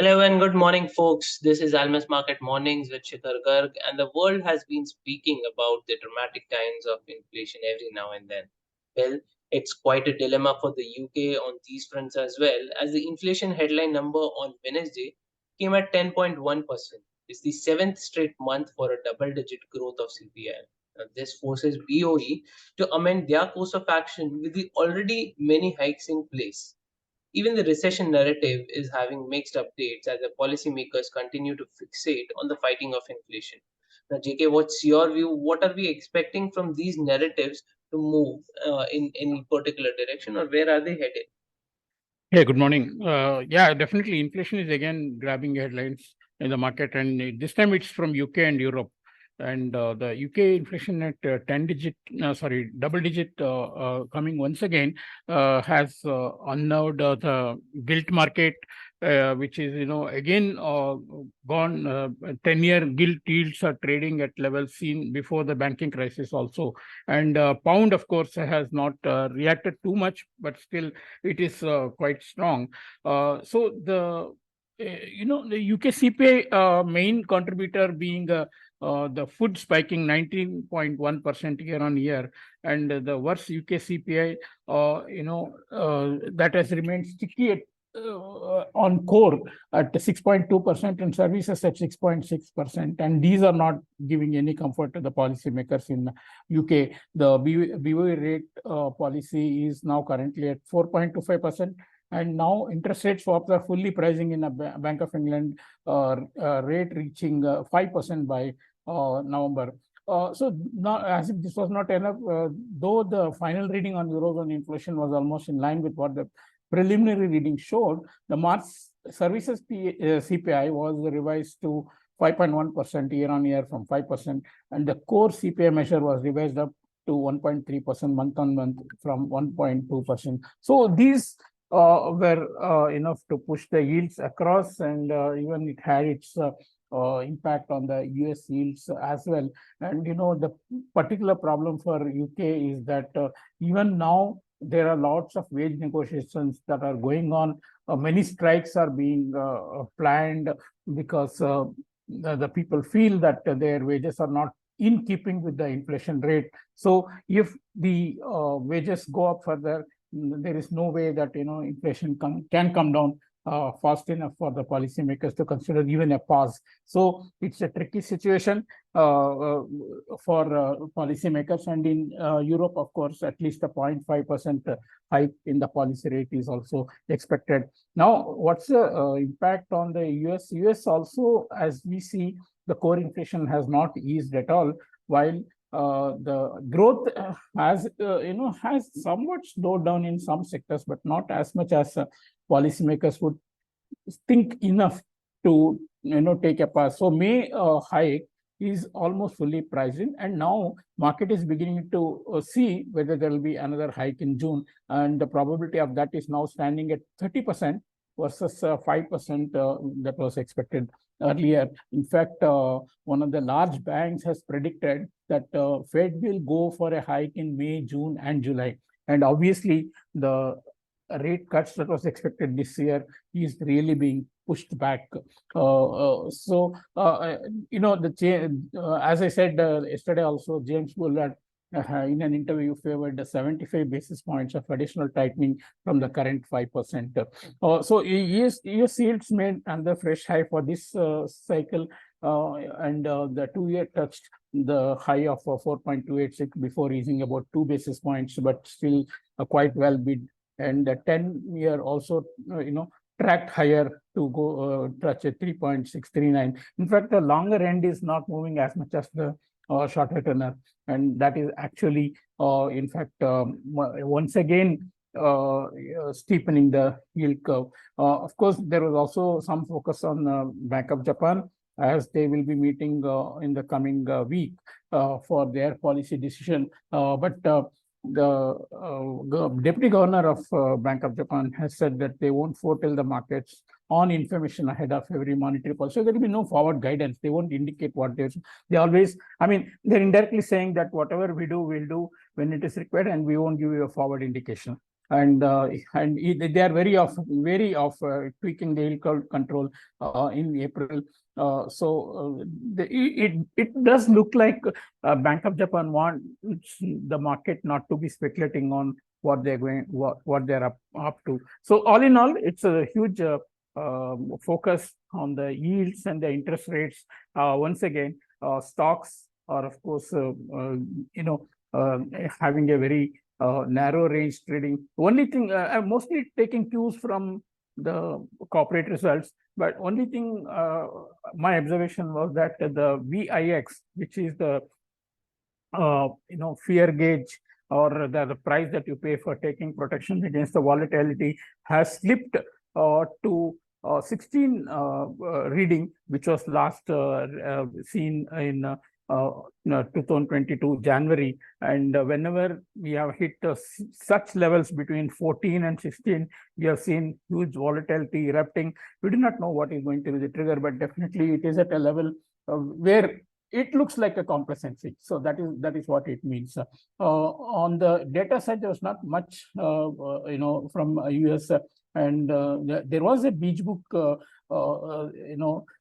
Hello and good morning, folks. This is Almus Market Mornings with Shikhar Garg, and the world has been speaking about the dramatic times of inflation every now and then. Well, it's quite a dilemma for the UK on these fronts as well, as the inflation headline number on Wednesday came at 10.1%. It's the seventh straight month for a double digit growth of CPI. Now, this forces BOE to amend their course of action with the already many hikes in place. Even the recession narrative is having mixed updates as the policymakers continue to fixate on the fighting of inflation. Now, JK, what's your view? What are we expecting from these narratives to move in any particular direction, or where are they headed? Hey, good morning. Yeah, definitely. Inflation is again grabbing headlines in the market, and this time it's from UK and Europe. And the UK inflation at double digit, coming once again, has unnerved the gilt market, which is, again gone. 10-year gilt yields are trading at levels seen before the banking crisis also. And pound, of course, has not reacted too much, but still it is quite strong. The UK CPI main contributor being the food spiking 19.1% year on year, and the worst UK CPI, that has remained sticky at on core at 6.2% and services at 6.6%. And these are not giving any comfort to the policymakers in UK. The BOE rate policy is now currently at 4.25%. And now interest rate swaps are fully pricing in a Bank of England rate reaching 5% by November. So now, as if this was not enough, though the final reading on Eurozone inflation was almost in line with what the preliminary reading showed, the March services CPI was revised to 5.1% year on year from 5%, and the core CPI measure was revised up to 1.3% month on month from 1.2%. So these were enough to push the yields across, and even it had its impact on the US yields as well. And the particular problem for UK is that even now there are lots of wage negotiations that are going on. Many strikes are being planned because the people feel that their wages are not in keeping with the inflation rate. So if the wages go up further, there is no way that inflation can come down fast enough for the policymakers to consider even a pause. So it's a tricky situation for policymakers. And in Europe, of course, at least a 0.5% hike in the policy rate is also expected. Now, what's the impact on the US? US also, as we see, the core inflation has not eased at all, while the growth has somewhat slowed down in some sectors, but not as much as policymakers would think enough to take a pass. So May hike is almost fully priced in, and now market is beginning to see whether there will be another hike in June, and the probability of that is now standing at 30% versus 5% that was expected earlier. In fact, one of the large banks has predicted that Fed will go for a hike in May, June, and July. And obviously, the rate cuts that was expected this year is really being pushed back. As I said yesterday also, James Bullard in an interview favored the 75 basis points of additional tightening from the current 5%. So US yields made another fresh high for this cycle, and the 2-year touched the high of 4.286 before easing about 2 basis points, but still quite well bid. And the 10-year also, tracked higher to go touch a 3.639. In fact, the longer end is not moving as much as the shorter tenor, and that is actually, in fact, once again steepening the yield curve. Of course, there was also some focus on Bank of Japan, as they will be meeting in the coming week for their policy decision. But the deputy governor of Bank of Japan has said that they won't foretell the markets on information ahead of every monetary policy. So there will be no forward guidance. They won't indicate what they always, they're indirectly saying that whatever we do, we'll do when it is required, and we won't give you a forward indication. they are very of tweaking the yield curve control in April. It does look like Bank of Japan wants the market not to be speculating on what they're up to. So all in all, it's a huge focus on the yields and the interest rates. Once again, stocks are of course having a very narrow range trading. Only thing I'm mostly taking cues from the corporate results, but only thing my observation was that the VIX, which is the fear gauge, or the price that you pay for taking protection against the volatility, has slipped to 16 reading, which was last seen in 2022 January. And whenever we have hit such levels between 14 and 16, we have seen huge volatility erupting. We do not know what is going to be the trigger, but definitely it is at a level where it looks like a complacency. So that is what it means. On the data side, there was not much, from US, and there was a beach book,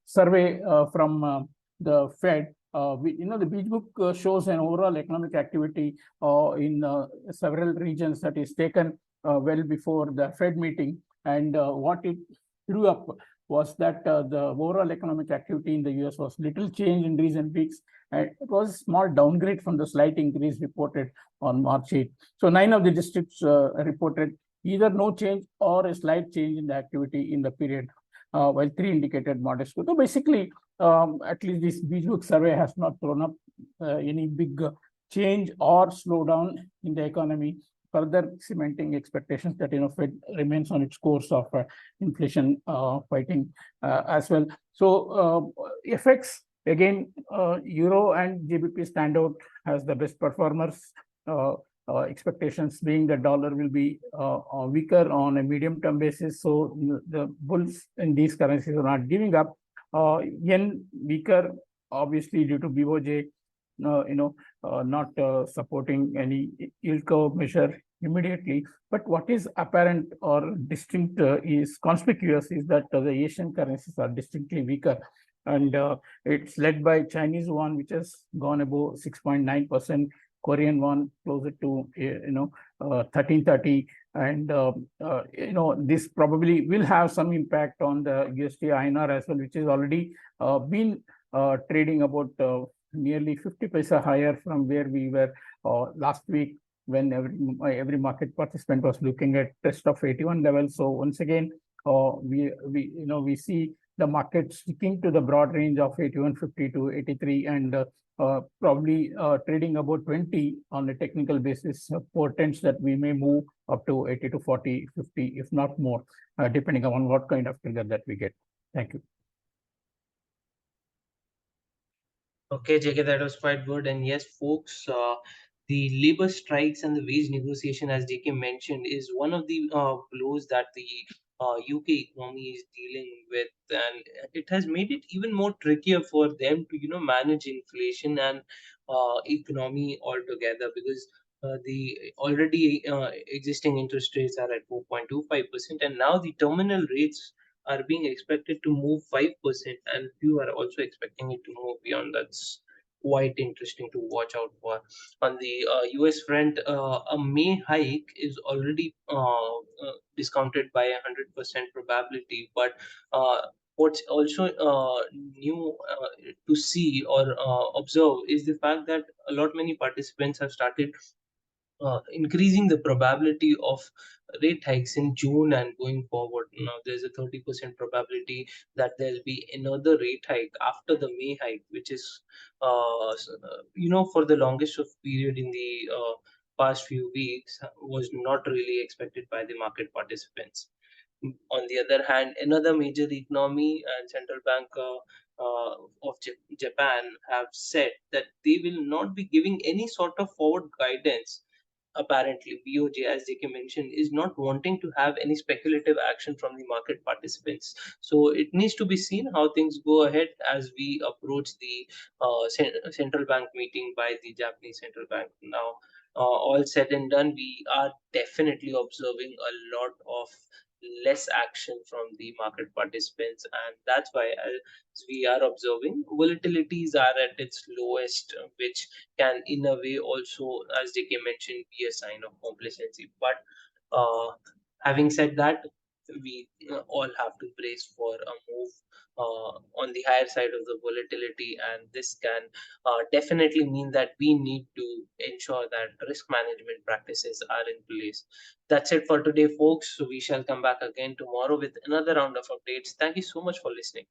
survey from the Fed. The beach book shows an overall economic activity in several regions that is taken well before the Fed meeting, and what it threw up was that the overall economic activity in the US was little change in recent weeks. And it was a small downgrade from the slight increase reported on March 8th. So 9 of the districts reported either no change or a slight change in the activity in the period, while 3 indicated modest growth. So basically, at least this beach book survey has not thrown up any big change or slowdown in the economy, further cementing expectations that Fed remains on its course of inflation fighting as well. So FX, again, Euro and GBP stand out as the best performers. Expectations being the dollar will be weaker on a medium-term basis. So the bulls in these currencies are not giving up. Yen weaker, obviously due to BOJ, not supporting any yield curve measure immediately. But what is apparent or distinct is conspicuous is that the Asian currencies are distinctly weaker. And it's led by Chinese yuan, which has gone above 6.9%, Korean won closer to 1330, and this probably will have some impact on the USD INR as well, which has already been trading about nearly 50 paisa higher from where we were last week, when every market participant was looking at test of 81 levels. So once again, we see the market sticking to the broad range of 81.50 to 83, and probably trading about 20 on a technical basis, portends that we may move up to 80 to 40, 50, if not more, depending on what kind of trigger that we get. Thank you. Okay, JK, that was quite good. And yes, folks, the labor strikes and the wage negotiation, as JK mentioned, is one of the blows that the UK economy is dealing with, and it has made it even more trickier for them to manage inflation and economy altogether, because the already existing interest rates are at 4.25%, and now the terminal rates are being expected to move 5%, and few are also expecting it to move beyond. That's quite interesting to watch out for. On the US front, a May hike is already discounted by 100% probability, but what's also new to see or observe is the fact that a lot many participants have started increasing the probability of rate hikes in June and going forward. Now, there's a 30% probability that there'll be another rate hike after the May hike, which is, for the longest of period in the past few weeks, was not really expected by the market participants. On the other hand, another major economy and central bank of Japan have said that they will not be giving any sort of forward guidance. Apparently, BOJ, as JK mentioned, is not wanting to have any speculative action from the market participants. So it needs to be seen how things go ahead as we approach the central bank meeting by the Japanese central bank. Now, all said and done, we are definitely observing a lot of less action from the market participants, and that's why, as we are observing, volatilities are at its lowest, which can in a way also, as JK mentioned, be a sign of complacency. But uh, having said that, we all have to brace for a move on the higher side of the volatility, and this can definitely mean that we need to ensure that risk management practices are in place. That's it for today, folks. So we shall come back again tomorrow with another round of updates. Thank you so much for listening.